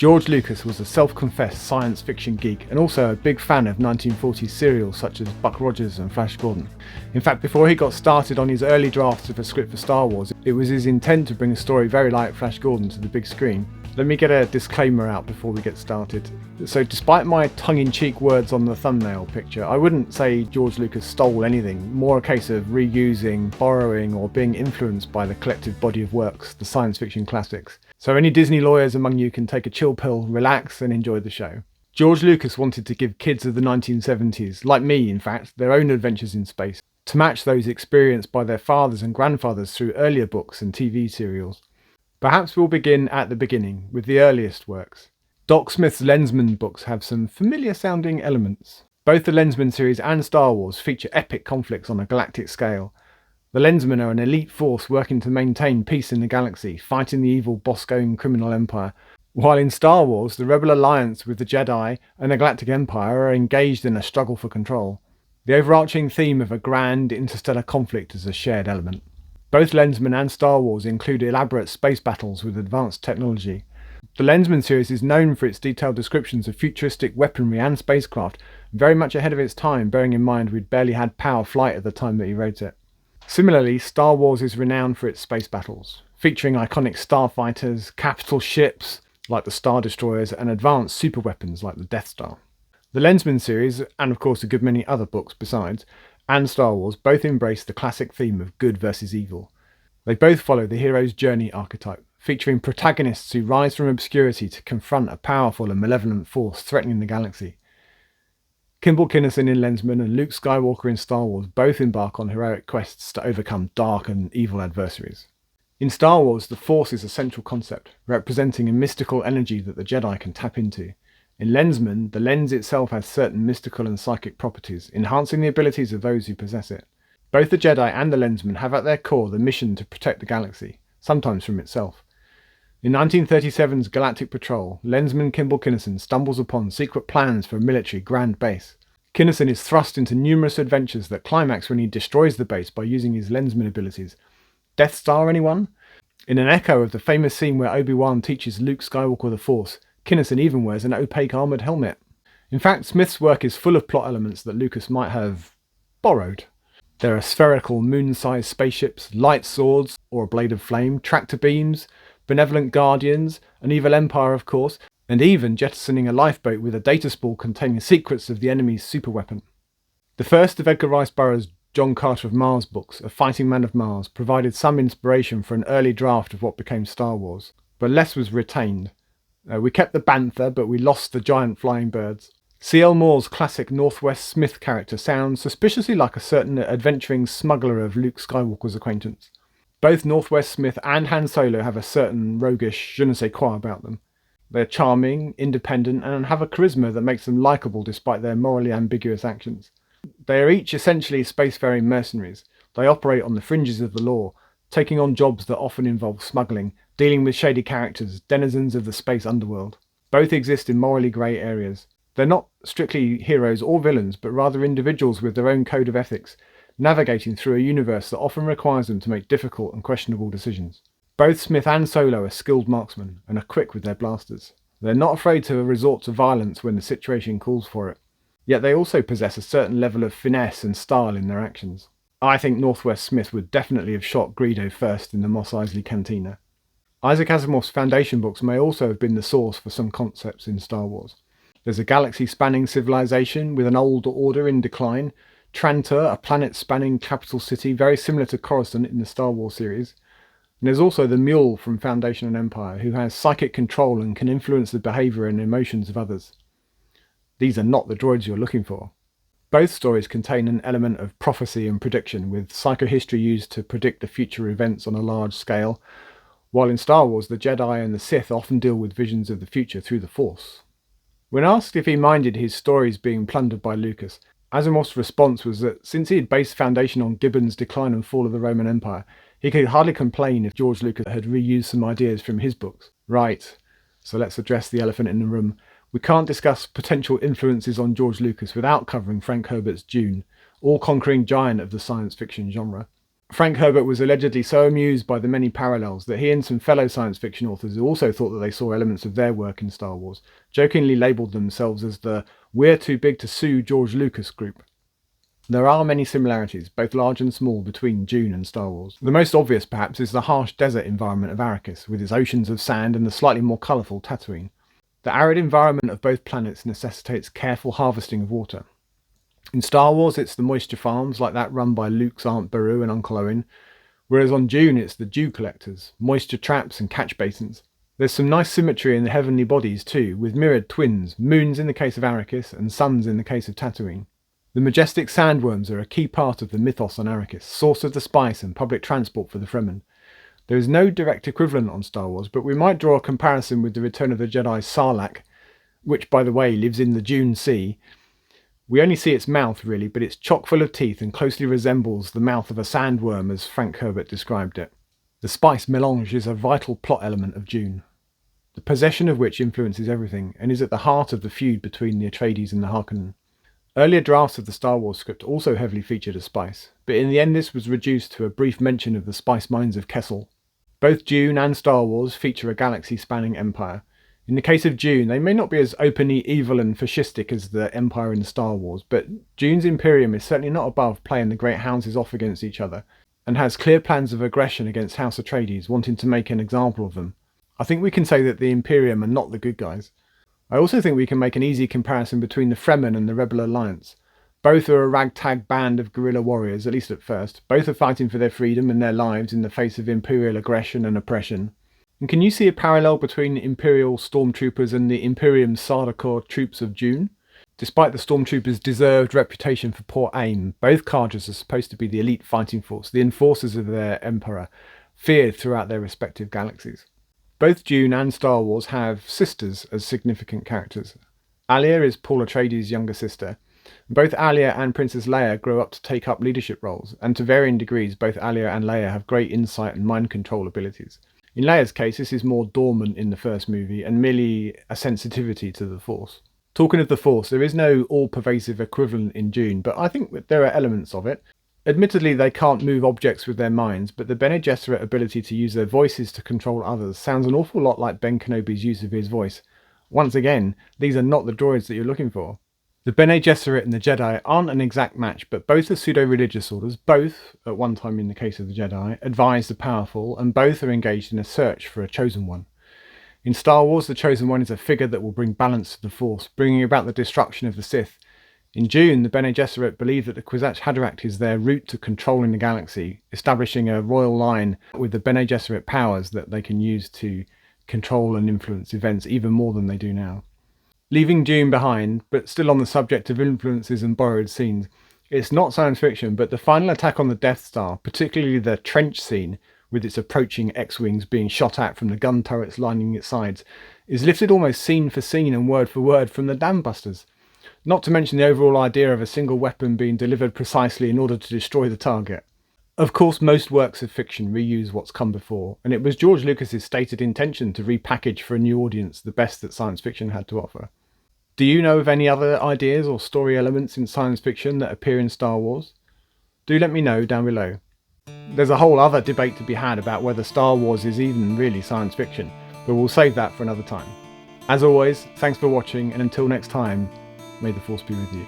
George Lucas was a self-confessed science fiction geek and also a big fan of 1940s serials such as Buck Rogers and Flash Gordon. In fact, before he got started on his early drafts of a script for Star Wars, it was his intent to bring a story very like Flash Gordon to the big screen. Let me get a disclaimer out before we get started. So despite my tongue-in-cheek words on the thumbnail picture, I wouldn't say George Lucas stole anything, more a case of reusing, borrowing or being influenced by the collective body of works, the science fiction classics. So any Disney lawyers among you can take a chill pill, relax and enjoy the show. George Lucas wanted to give kids of the 1970s, like me in fact, their own adventures in space, to match those experienced by their fathers and grandfathers through earlier books and TV serials. Perhaps we'll begin at the beginning, with the earliest works. Doc Smith's Lensman books have some familiar sounding elements. Both the Lensman series and Star Wars feature epic conflicts on a galactic scale. The Lensmen are an elite force working to maintain peace in the galaxy, fighting the evil Bosco criminal empire, while in Star Wars the Rebel Alliance with the Jedi and the Galactic Empire are engaged in a struggle for control. The overarching theme of a grand interstellar conflict is a shared element. Both Lensman and Star Wars include elaborate space battles with advanced technology. The Lensman series is known for its detailed descriptions of futuristic weaponry and spacecraft, very much ahead of its time, bearing in mind we'd barely had power flight at the time that he wrote it. Similarly, Star Wars is renowned for its space battles, featuring iconic starfighters, capital ships like the Star Destroyers, and advanced superweapons like the Death Star. The Lensman series, and of course a good many other books besides, and Star Wars both embrace the classic theme of good versus evil. They both follow the hero's journey archetype, featuring protagonists who rise from obscurity to confront a powerful and malevolent force threatening the galaxy. Kimball Kinison in Lensman and Luke Skywalker in Star Wars both embark on heroic quests to overcome dark and evil adversaries. In Star Wars, the Force is a central concept, representing a mystical energy that the Jedi can tap into. In Lensman, the lens itself has certain mystical and psychic properties, enhancing the abilities of those who possess it. Both the Jedi and the Lensman have at their core the mission to protect the galaxy, sometimes from itself. In 1937's Galactic Patrol, Lensman Kimball Kinison stumbles upon secret plans for a military grand base. Kinison is thrust into numerous adventures that climax when he destroys the base by using his Lensman abilities. Death Star, anyone? In an echo of the famous scene where Obi-Wan teaches Luke Skywalker the Force, Kinison even wears an opaque armoured helmet. In fact, Smith's work is full of plot elements that Lucas might have borrowed. There are spherical moon-sized spaceships, light swords or a blade of flame, tractor beams, benevolent guardians, an evil empire of course, and even jettisoning a lifeboat with a data spool containing secrets of the enemy's superweapon. The first of Edgar Rice Burroughs' John Carter of Mars books, A Fighting Man of Mars, provided some inspiration for an early draft of what became Star Wars, but less was retained. We kept the bantha, but we lost the giant flying birds. C.L. Moore's classic Northwest Smith character sounds suspiciously like a certain adventuring smuggler of Luke Skywalker's acquaintance. Both Northwest Smith and Han Solo have a certain roguish je ne sais quoi about them. They're charming, independent, and have a charisma that makes them likeable despite their morally ambiguous actions. They are each essentially spacefaring mercenaries. They operate on the fringes of the law, taking on jobs that often involve smuggling, dealing with shady characters, denizens of the space underworld. Both exist in morally grey areas. They're not strictly heroes or villains, but rather individuals with their own code of ethics, navigating through a universe that often requires them to make difficult and questionable decisions. Both Smith and Solo are skilled marksmen and are quick with their blasters. They're not afraid to resort to violence when the situation calls for it. Yet they also possess a certain level of finesse and style in their actions. I think Northwest Smith would definitely have shot Greedo first in the Mos Eisley Cantina. Isaac Asimov's Foundation books may also have been the source for some concepts in Star Wars. There's a galaxy-spanning civilization with an old order in decline, Trantor, a planet-spanning capital city very similar to Coruscant in the Star Wars series, and there's also the Mule from Foundation and Empire, who has psychic control and can influence the behaviour and emotions of others. These are not the droids you're looking for. Both stories contain an element of prophecy and prediction, with psychohistory used to predict the future events on a large scale, while in Star Wars the Jedi and the Sith often deal with visions of the future through the Force. When asked if he minded his stories being plundered by Lucas, Asimov's response was that since he had based Foundation on Gibbon's Decline and Fall of the Roman Empire, he could hardly complain if George Lucas had reused some ideas from his books. Right, so let's address the elephant in the room. We can't discuss potential influences on George Lucas without covering Frank Herbert's Dune, all-conquering giant of the science fiction genre. Frank Herbert was allegedly so amused by the many parallels that he and some fellow science fiction authors who also thought that they saw elements of their work in Star Wars jokingly labelled themselves as the "We're Too Big to Sue George Lucas group." There are many similarities, both large and small, between Dune and Star Wars. The most obvious, perhaps, is the harsh desert environment of Arrakis, with its oceans of sand and the slightly more colourful Tatooine. The arid environment of both planets necessitates careful harvesting of water. In Star Wars, it's the moisture farms, like that run by Luke's Aunt Beru and Uncle Owen, whereas on Dune, it's the dew collectors, moisture traps and catch basins. There's some nice symmetry in the heavenly bodies too, with mirrored twins, moons in the case of Arrakis and suns in the case of Tatooine. The majestic sandworms are a key part of the mythos on Arrakis, source of the spice and public transport for the Fremen. There is no direct equivalent on Star Wars, but we might draw a comparison with the Return of the Jedi's Sarlacc, which, by the way, lives in the Dune Sea. We only see its mouth, really, but it's chock full of teeth and closely resembles the mouth of a sandworm as Frank Herbert described it. The spice melange is a vital plot element of Dune, the possession of which influences everything, and is at the heart of the feud between the Atreides and the Harkonnen. Earlier drafts of the Star Wars script also heavily featured a spice, but in the end this was reduced to a brief mention of the spice mines of Kessel. Both Dune and Star Wars feature a galaxy-spanning empire. In the case of Dune, they may not be as openly evil and fascistic as the empire in Star Wars, but Dune's Imperium is certainly not above playing the great houses off against each other, and has clear plans of aggression against House Atreides, wanting to make an example of them. I think we can say that the Imperium are not the good guys. I also think we can make an easy comparison between the Fremen and the Rebel Alliance. Both are a ragtag band of guerrilla warriors, at least at first. Both are fighting for their freedom and their lives in the face of Imperial aggression and oppression. And can you see a parallel between Imperial stormtroopers and the Imperium Sardaukar troops of Dune? Despite the stormtroopers' deserved reputation for poor aim, both Carjas are supposed to be the elite fighting force, the enforcers of their emperor, feared throughout their respective galaxies. Both Dune and Star Wars have sisters as significant characters. Alia is Paul Atreides' younger sister. Both Alia and Princess Leia grow up to take up leadership roles, and to varying degrees both Alia and Leia have great insight and mind control abilities. In Leia's case, this is more dormant in the first movie and merely a sensitivity to the Force. Talking of the Force, there is no all-pervasive equivalent in Dune, but I think that there are elements of it. Admittedly, they can't move objects with their minds, but the Bene Gesserit ability to use their voices to control others sounds an awful lot like Ben Kenobi's use of his voice. Once again, these are not the droids that you're looking for. The Bene Gesserit and the Jedi aren't an exact match, but both are pseudo-religious orders. Both, at one time in the case of the Jedi, advise the powerful, and both are engaged in a search for a chosen one. In Star Wars, the chosen one is a figure that will bring balance to the Force, bringing about the destruction of the Sith. In Dune, the Bene Gesserit believe that the Kwisatz Haderach is their route to controlling the galaxy, establishing a royal line with the Bene Gesserit powers that they can use to control and influence events even more than they do now. Leaving Dune behind, but still on the subject of influences and borrowed scenes, it's not science fiction, but the final attack on the Death Star, particularly the trench scene, with its approaching X-Wings being shot at from the gun turrets lining its sides, is lifted almost scene for scene and word for word from the Dambusters. Not to mention the overall idea of a single weapon being delivered precisely in order to destroy the target. Of course, most works of fiction reuse what's come before, and it was George Lucas's stated intention to repackage for a new audience the best that science fiction had to offer. Do you know of any other ideas or story elements in science fiction that appear in Star Wars? Do let me know down below. There's a whole other debate to be had about whether Star Wars is even really science fiction, but we'll save that for another time. As always, thanks for watching, and until next time, may the Force be with you.